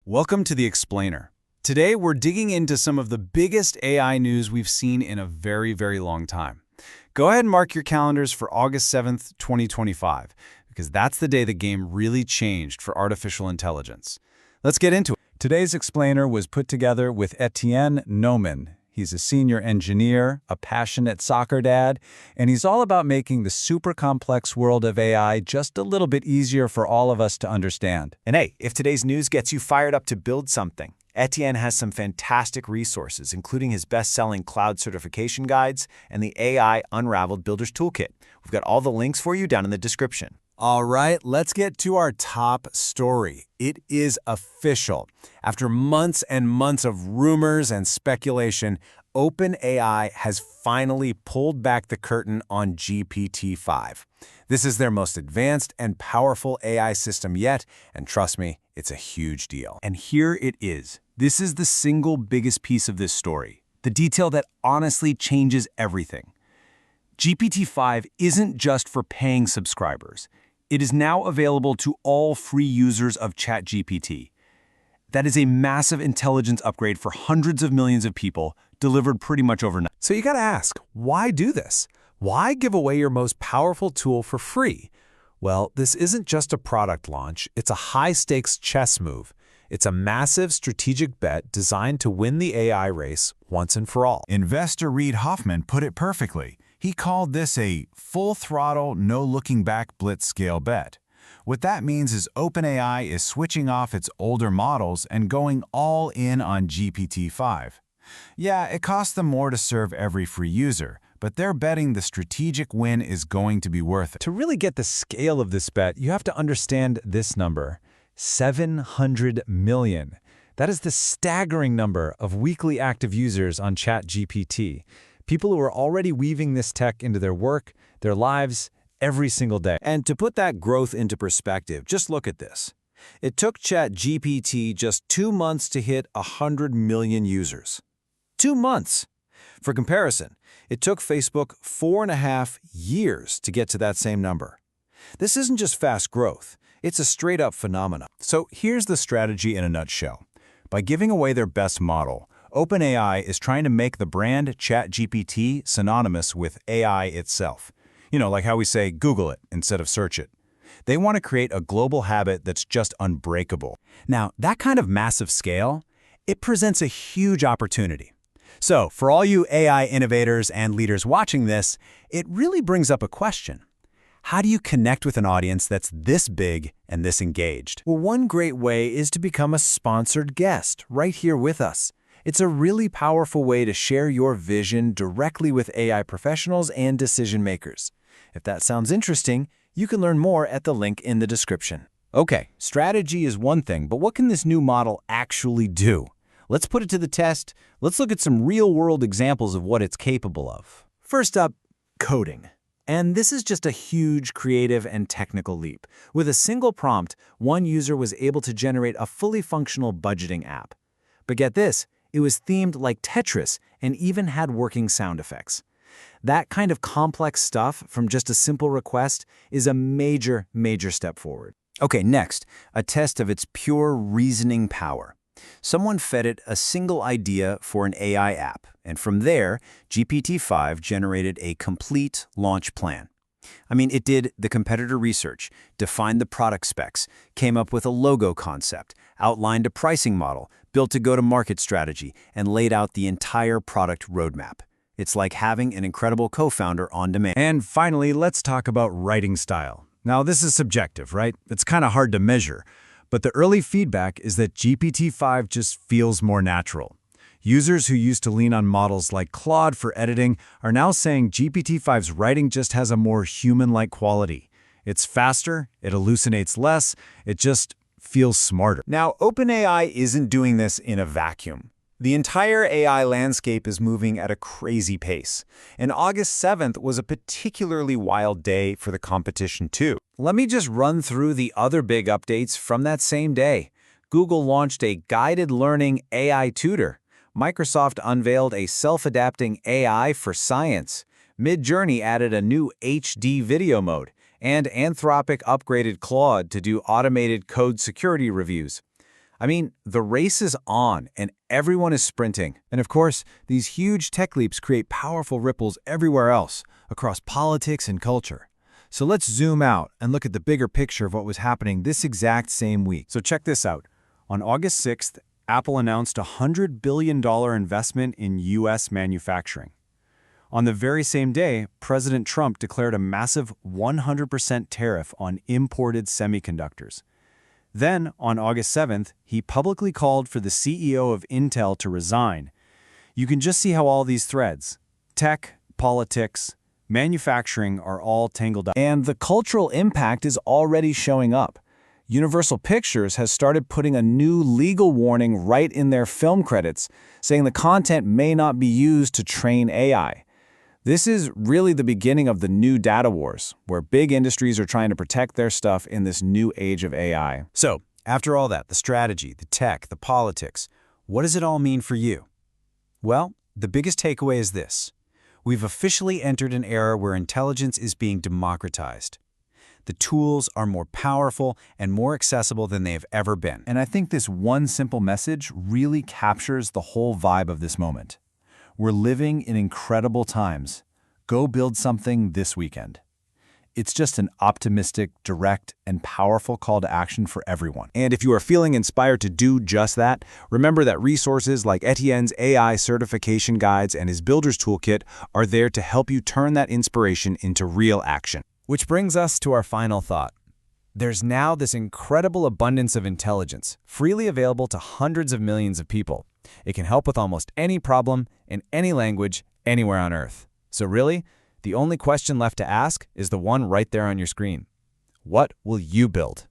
Welcome to The Explainer. Today, we're digging into some of the biggest AI news we've seen in a very, very long time. Go ahead and mark your calendars for August 7th, 2025, because that's the day the game really changed for artificial intelligence. Let's get into it. Today's Explainer was put together with Etienne Noman. He's a senior engineer, a passionate soccer dad, and he's all about making the super complex world of AI just a little bit easier for all of us to understand. And hey, if today's news gets you fired up to build something, Etienne has some fantastic resources, including his best-selling cloud certification guides and the AI Unraveled Builder's Toolkit. We've got all the links for you down in the description. All right, let's get to our top story. It is official. After months and months of rumors and speculation, OpenAI has finally pulled back the curtain on GPT-5. This is their most advanced and powerful AI system yet, and trust me, it's a huge deal. And here it is. This is the single biggest piece of this story, the detail that honestly changes everything. GPT-5 isn't just for paying subscribers. It is now available to all free users of ChatGPT. That is a massive intelligence upgrade for hundreds of millions of people, delivered pretty much overnight. So you gotta ask, why do this? Why give away your most powerful tool for free? Well, this isn't just a product launch, it's a high-stakes chess move. It's a massive strategic bet designed to win the AI race once and for all. Investor Reid Hoffman put it perfectly. He called this a full-throttle, no-looking-back blitz-scale bet. What that means is OpenAI is switching off its older models and going all in on GPT-5. Yeah, it costs them more to serve every free user, but they're betting the strategic win is going to be worth it. To really get the scale of this bet, you have to understand this number, 700 million. That is the staggering number of weekly active users on ChatGPT. People who are already weaving this tech into their work, their lives, every single day. And to put that growth into perspective, just look at this. It took ChatGPT just 2 months to hit 100 million users. 2 months! For comparison, it took Facebook 4.5 years to get to that same number. This isn't just fast growth, it's a straight-up phenomenon. So here's the strategy in a nutshell. By giving away their best model, OpenAI is trying to make the brand ChatGPT synonymous with AI itself. You know, like how we say Google it instead of search it. They want to create a global habit that's just unbreakable. Now, that kind of massive scale, it presents a huge opportunity. So, for all you AI innovators and leaders watching this, it really brings up a question. How do you connect with an audience that's this big and this engaged? Well, one great way is to become a sponsored guest right here with us. It's a really powerful way to share your vision directly with AI professionals and decision makers. If that sounds interesting, you can learn more at the link in the description. Okay, strategy is one thing, but what can this new model actually do? Let's put it to the test. Let's look at some real-world examples of what it's capable of. First up, coding. And this is just a huge creative and technical leap. With a single prompt, one user was able to generate a fully functional budgeting app. But get this, it was themed like Tetris and even had working sound effects. That kind of complex stuff from just a simple request is a major, major step forward. Okay, next, a test of its pure reasoning power. Someone fed it a single idea for an AI app, and from there, GPT-5 generated a complete launch plan. I mean, it did the competitor research, defined the product specs, came up with a logo concept, outlined a pricing model, built a go-to-market strategy, and laid out the entire product roadmap. It's like having an incredible co-founder on demand. And finally, let's talk about writing style. Now, this is subjective, right? It's kind of hard to measure. But the early feedback is that GPT-5 just feels more natural. Users who used to lean on models like Claude for editing are now saying GPT-5's writing just has a more human-like quality. It's faster, it hallucinates less, it just feels smarter. Now, OpenAI isn't doing this in a vacuum. The entire AI landscape is moving at a crazy pace, and August 7th was a particularly wild day for the competition too. Let me just run through the other big updates from that same day. Google launched a guided learning AI tutor. Microsoft unveiled a self-adapting AI for science. Midjourney added a new HD video mode, and Anthropic upgraded Claude to do automated code security reviews. I mean, the race is on, and everyone is sprinting. And of course, these huge tech leaps create powerful ripples everywhere else, across politics and culture. So let's zoom out and look at the bigger picture of what was happening this exact same week. So check this out. On August 6th, Apple announced a $100 billion investment in U.S. manufacturing. On the very same day, President Trump declared a massive 100% tariff on imported semiconductors. Then, on August 7th, he publicly called for the CEO of Intel to resign. You can just see how all these threads, tech, politics, manufacturing, are all tangled up. And the cultural impact is already showing up. Universal Pictures has started putting a new legal warning right in their film credits, saying the content may not be used to train AI. This is really the beginning of the new data wars, where big industries are trying to protect their stuff in this new age of AI. So, after all that, the strategy, the tech, the politics, what does it all mean for you? Well, the biggest takeaway is this. We've officially entered an era where intelligence is being democratized. The tools are more powerful and more accessible than they have ever been. And I think this one simple message really captures the whole vibe of this moment. We're living in incredible times. Go build something this weekend. It's just an optimistic, direct, and powerful call to action for everyone. And if you are feeling inspired to do just that, remember that resources like Etienne's AI certification guides and his Builder's Toolkit are there to help you turn that inspiration into real action. Which brings us to our final thought. There's now this incredible abundance of intelligence, freely available to hundreds of millions of people. It can help with almost any problem, in any language, anywhere on Earth. So really, the only question left to ask is the one right there on your screen. What will you build?